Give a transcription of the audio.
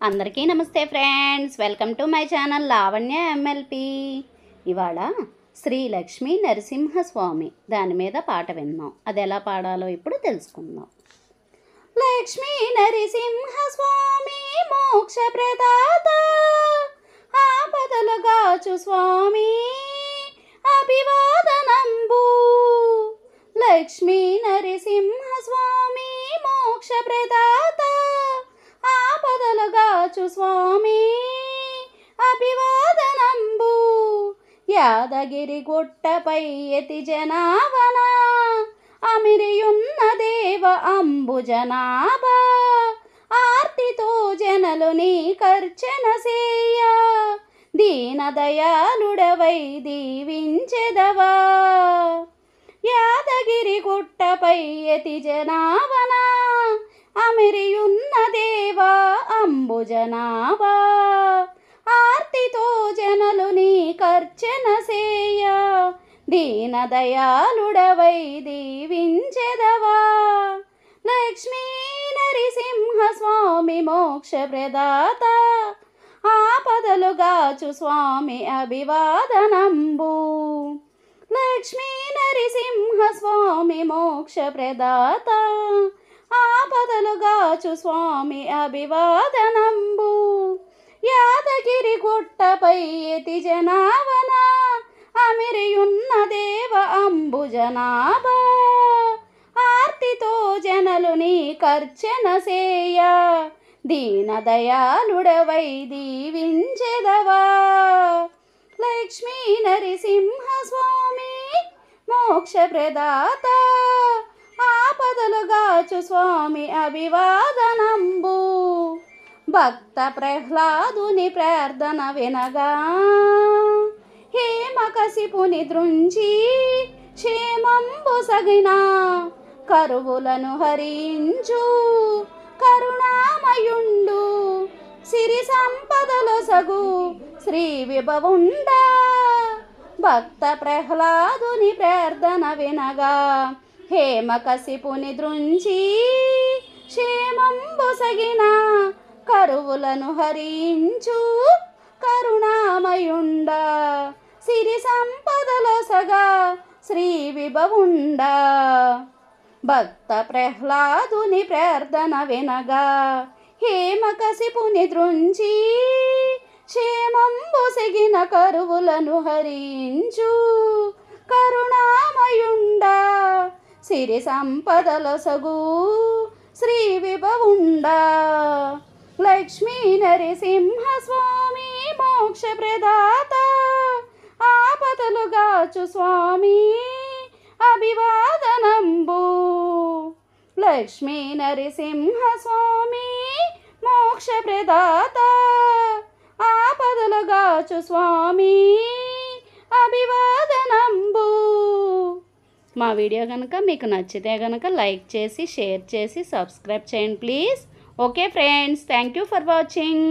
అందరికీ నమస్తే friends, welcome to my channel Lavanya MLP. ఇవాళ శ్రీ లక్ష్మీ నరసింహస్వామి దాని మీద పాట విన్నాం. అది ఎలా పాడాలో ఇప్పుడు తెలుసుకుందాం. లక్ష్మీ నరసింహస్వామి మోక్ష ప్రదాత, ఆపదలు గాచు స్వామి అభివాదనంబు. లక్ష్మీ నరసింహస్వామి మోక్ష ప్రదాత, ఆపదలు గాచు స్వామి అభివాదనంబు. యాదగిరి గుట్టపై యతి జనావన, అమిరియున్న దేవ అంబుజనాభ. ఆర్తితో జనలు నీ కర్చన సేయ, దీనదయాళుడవై దీవించెదవా. యాదగిరి గుట్టపై యతి జనావన, అమిరియున్న దేవా అంబుజనాభా. ఆర్తితో జనలు నీ కర్చన సేయ, దీనదయాళుడవై దీవించెదవా. లక్ష్మీ నరసింహస్వామి మోక్ష ప్రదాత, ఆపదలు గాచు స్వామి అభివాదనంబు. లక్ష్మీ నరసింహస్వామి మోక్ష ప్రదాత, ఆపదలు గాచు స్వామి అభివాదనంబు. యాదగిరి గుట్టపై యతి జనావన, అమిరియున్న దేవ అంబుజనాభ. ఆర్తితో జనలు నీ కర్చన సేయ, దీనదయాళుడవై దీవించెదవా. లక్ష్మీ నరసింహస్వామి మోక్ష ప్రదాత, ఆపదలు గాచు స్వామి అభివాదనంబు. భక్త ప్రహ్లాదుని ప్రార్థన వినగా, హేమకశిపుని దృంచి క్షేమంబు సగిన. కరువులను హరించు కరుణామయుండు, సిరి సంపదలు సగు శ్రీ విభవుండ. భక్త ప్రహ్లాదుని ప్రార్థన వినగా, హేమకశిపుని దృంచి క్షేమంబు సగిన. కరువులను హరించు కరుణామయుండ, సిరి సంపదల సగా శ్రీ విభవుండ. భక్త ప్రహ్లాదుని ప్రార్థన వినగా, హేమకశిపుని దృంచి క్షేమంబు సగిన. కరువులను హరించు కరుణామయుండ, సిరి సంపదల సగు శ్రీ విభవుండ. లక్ష్మీ నరసింహస్వామి మోక్ష ప్రదాత, ఆపదలు గాచు స్వామి అభివాదనంబు. లక్ష్మీ నరసింహస్వామి మోక్ష ప్రదాత, ఆపదలు గాచు స్వామి అభివాదనంబు. మా వీడియో కనుక మీకు నచ్చితే కనుక లైక్ చేసి, షేర్ చేసి, సబ్స్క్రైబ్ చేయండి please. Okay friends, thank you for watching.